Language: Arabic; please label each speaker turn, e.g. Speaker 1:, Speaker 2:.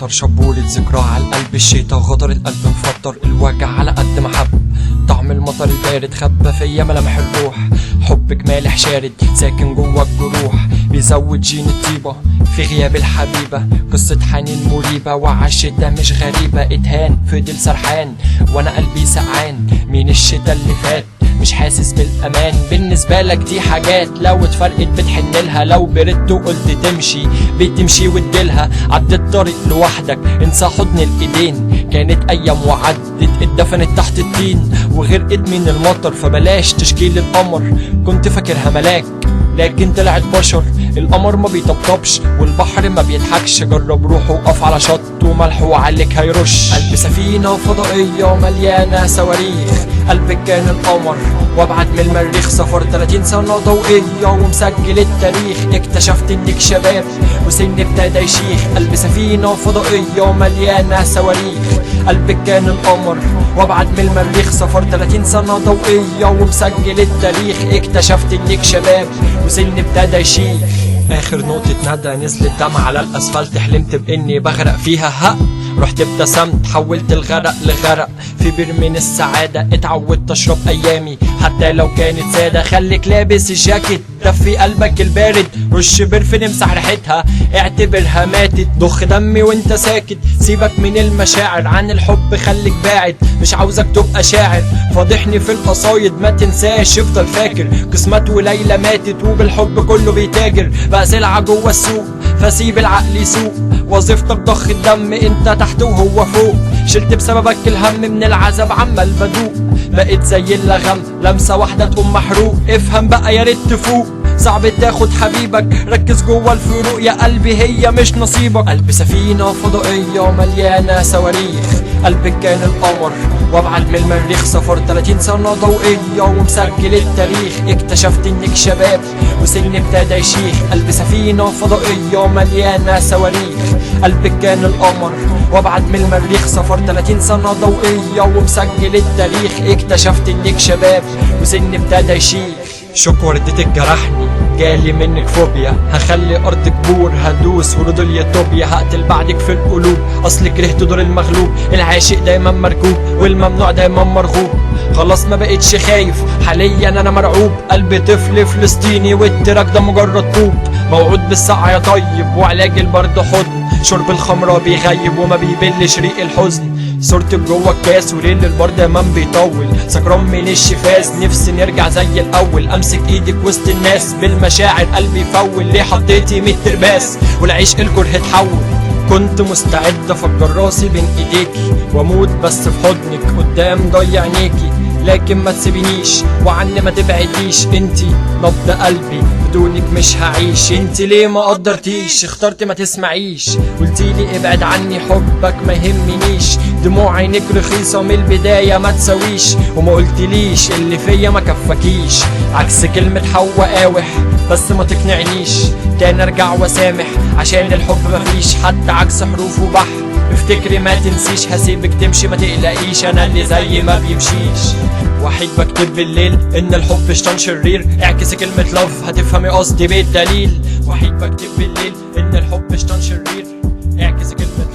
Speaker 1: مطر شبورة ذكرى على القلب، الشيطة غدر القلب مفطر، الوجع على قد ما حب. طعم المطر البارد خبى فيا ملامح الروح، حبك مالح شارد ساكن جوا الجروح، بيزود جين الطيبة في غياب الحبيبة. قصة حنين مريبة وعالشتا مش غريبة، اتهان فضل سرحان وانا قلبي سقعان من الشتا اللي فات، مش حاسس بالامان. بالنسبة لك دي حاجات لو اتفرقت بتحنلها، لو بردت وقلت تمشي بتمشي وتجيلها. عدت طريق لوحدك انسى حضن الايدين، كانت ايام وعدت اتدفنت تحت الطين وغرقت من المطر، فبلاش تشكيل القمر. كنت فاكرها ملاك لكن طلعت بشر، القمر ما بيطبطبش والبحر ما بيضحكش. جرب روح وقف على شط وملحه عليك هيرش. قلب سفينة فضائية مليانة صواريخ، قلبك كان القمر وابعد من المريخ. سفر 30 سنة ضوئية ومسجل التاريخ، اكتشفت انك شباب وسن ابتدى يشيخ. قلب سفينة فضائية مليانة صواريخ، قلبك كان القمر وابعد من المريخ. سفر 30 سنة ضوئية ومسجل التاريخ، اكتشفت انك شباب وسن ابتدى يشيخ. اخر نقطة ندى نزلت دمعة على الاسفلت، حلمت باني بغرق فيها رحت ابتسمت حولت الغرق لغرق في بير من السعادة. اتعودت اشرب ايامي حتى لو كانت سادة، خليك لابس الجاكيت دفي قلبك البارد، رش برفن امسح ريحتها اعتبرها ماتت. ضخ دمي وانت ساكت سيبك من المشاعر، عن الحب خليك باعد مش عاوزك تبقى شاعر. فاضحني في القصايد ما تنساش افضل فاكر، قسمت وليلى ماتت وبالحب كله بيتاجر. بقى سلعة جوه السوق فسيب العقل يسوق، وظيفتك ضخ الدم انت تحت وهو فوق. شلت بسببك الهم من العذاب عمال بدوق، بقيت زي اللغم لمسة واحدة تقوم محروق. افهم بقى يا ريت تفوق، صعب تاخد حبيبك ركز جوه الفروق يا قلبي هي مش نصيبك. قلب سفينة فضائية مليانة صواريخ، قلبك كان القمر وابعد من المريخ. سفر 30 سنة ضوئية ومسجل التاريخ، اكتشفت انك شباب وسن ابتدى يشيخ. قلب سفينة فضائية مليانة صواريخ، قلبك كان القمر وابعد من المريخ. سفر 30 سنة ضوئية ومسجل التاريخ، اكتشفت انك شباب وسن ابتدى يشيخ. شوك وردتك جرحني جالي منك فوبيا، هخلي ارضك بور هدوس ورود اليوتوبيا. هقتل بعدك في القلوب اصل كرهت دور المغلوب، العاشق دايما مركوب والممنوع دايما مرغوب. خلاص ما بقتش خايف حاليا انا مرعوب، قلبي طفل فلسطيني والتراك ده مجرد طوب. موعود بالسقع يا طيب وعلاج البرد حضن، شرب الخمرة بيغيب وما بيبلش ريق الحزن. صورتك جوه الكاس وليل البرد دايما بيطول، سكران من الشفاز نفسي نرجع زي الاول. امسك ايدك وسط الناس بالمشاعر قلبي يفول، ليه حطيتي 100 ترباس والعشق الكره اتحول. كنت مستعد افجر راسي بين ايديكي واموت بس في حضنك قدام ضيع عينيكي، لكن ما تسيبنيش وعني ما تبعديش. انتي نبض قلبي بدونك مش هعيش. انتي ليه ما قدرتيش اخترت ما تسمعيش، قلتيلي ابعد عني حبك ما يهمنيش. دموع عينك رخيصة من البداية ما تسويش، وما قلتليش اللي فيا ما كفاكيش. عكس كلمة حوا قاوح بس ما تقنعنيش، تاني ارجع واسامح عشان الحب مفيش حتى عكس حروف وبحر. افتكري ما تنسيش هسيبك تمشي ما تقلقيش، انا اللي زي ما بيمشيش. وحيد بكتب بالليل ان الحب شيطان شرير، اعكسي كلمة لاف هتفهمي قصدي بالدليل. وحيد بكتب بالليل ان الحب شيطان شرير، اعكسي كلمة